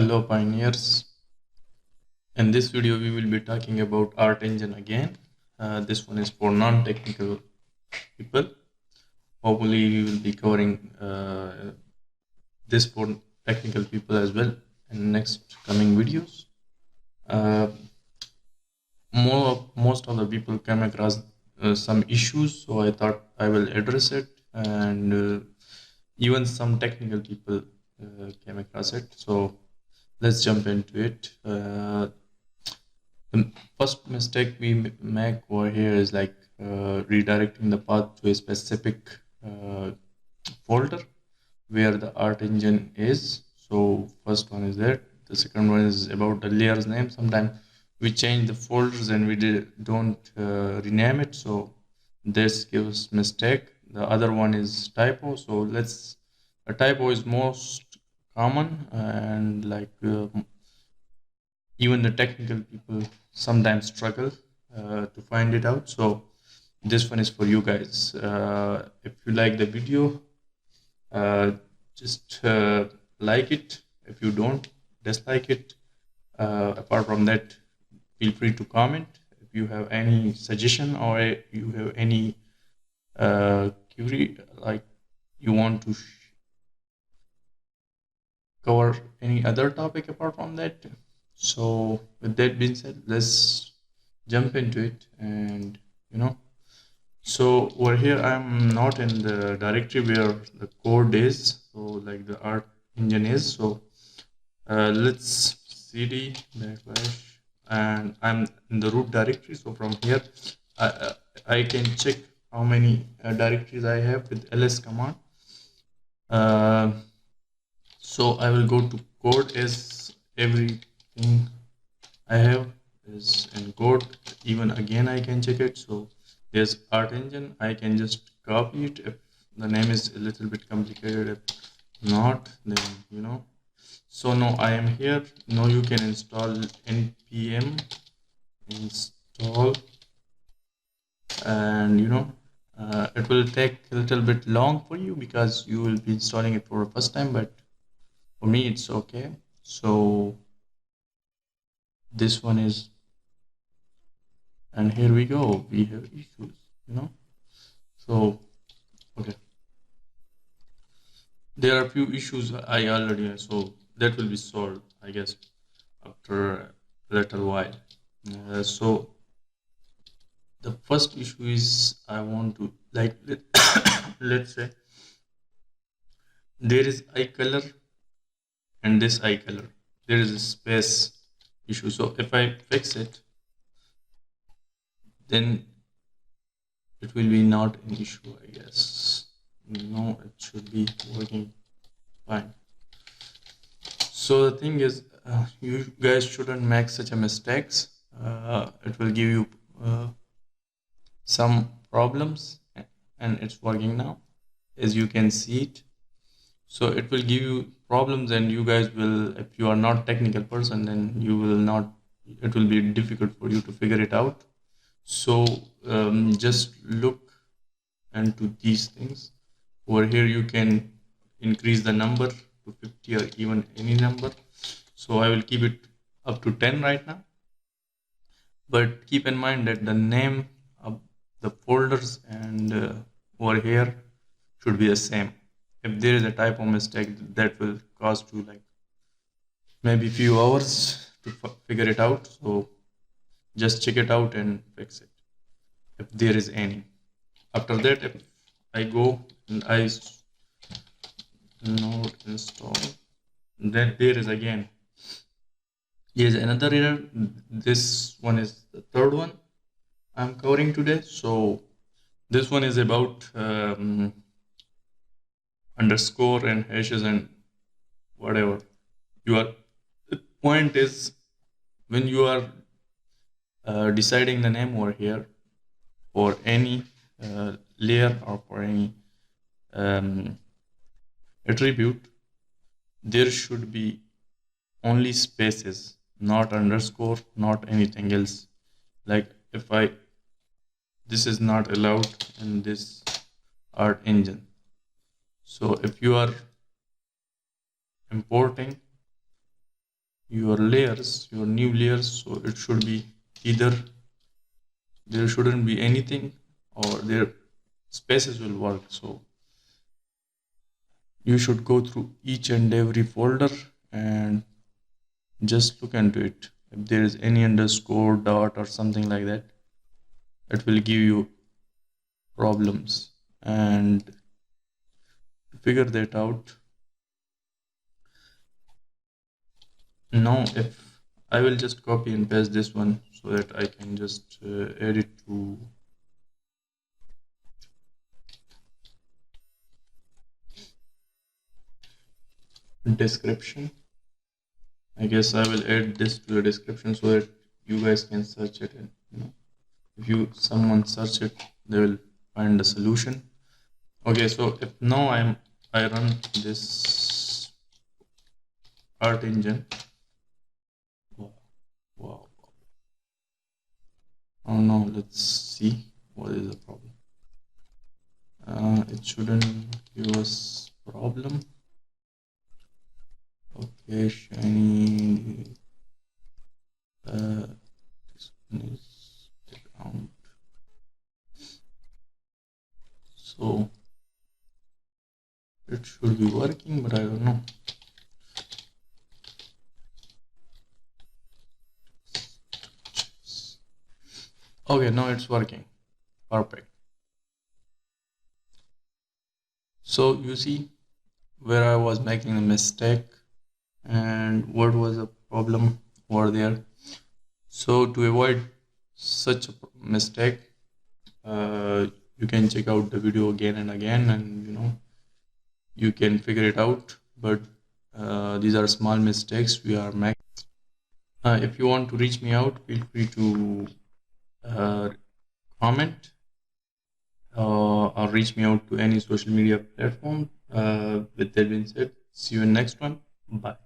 Hello pioneers. In this video we will be talking about art engine again. This one is for non-technical people. Hopefully we will be covering this for technical people as well in next coming videos. Most of the people came across some issues, so I thought I will address it, and even some technical people came across it. So let's jump into it. The first mistake we make over here is like redirecting the path to a specific folder where the art engine is. So first one is that. The second one is about the layer's name. Sometimes we change the folders and we don't rename it, so this gives mistake. The other one is typo. So a typo is most common, and like even the technical people sometimes struggle to find it out. So this one is for you guys. If you like the video, just like it. If you don't, dislike it. Apart from that, feel free to comment if you have any suggestion or you have any query, like you want to cover any other topic apart from that. So with that being said, let's jump into it. And so over here I'm not in the directory where the code is, so like the art engine is. So let's cd / and I'm in the root directory. So from here I can check how many directories I have with ls command. So I will go to code, as everything I have is in code. Even again I can check it. So there's art engine. I can just copy it if the name is a little bit complicated. If not, then so now I am here. Now you can install npm install, and it will take a little bit long for you because you will be installing it for the first time, but for me it's okay. So this one is, and here we go, we have issues, so okay, there are a few issues I already have, so that will be solved, I guess, after a little while. So the first issue is I want to, like, let's say there is eye color and this eye color, there is a space issue. So if I fix it, then it will be not an issue, I guess. No, it should be working fine. So the thing is, you guys shouldn't make such a mistakes. It will give you some problems, and it's working now, as you can see it. So it will give you problems, and you guys will, if you are not technical person, then you will not, it will be difficult for you to figure it out. So just look into these things. Over here you can increase the number to 50 or even any number. So I will keep it up to 10 right now, but keep in mind that the name of the folders and over here should be the same. If there is a typo mistake, that will cost you like maybe few hours to figure it out. So just check it out and fix it if there is any. After that, if I go and I node install, then there is again, yes, another error. This one is the third one I'm covering today. So this one is about underscore and hashes and whatever. The point is, when you are deciding the name over here for any layer or for any attribute, there should be only spaces, not underscore, not anything else. Like this is not allowed in this art engine. So if you are importing your layers, your new layers. So it should be either there shouldn't be anything or their spaces will work. So you should go through each and every folder and just look into it. If there is any underscore, dot, or something like that, it will give you problems. And to figure that out, now if I will just copy and paste this one so that I can just add it to description. I guess I will add this to the description so that you guys can search it, and if someone search it, they will find the solution. Okay, so if now I run this art engine. Wow. Oh no, let's see what is the problem. It shouldn't give us problem. Okay, shiny. This one is background. So it should be working, but I don't know. Okay, now it's working. Perfect. So you see where I was making a mistake and what was the problem over there. So to avoid such a mistake, you can check out the video again and again, and you can figure it out. But these are small mistakes we are making. If you want to reach me out, feel free to comment or reach me out to any social media platform. With that being said, see you in next one. Bye.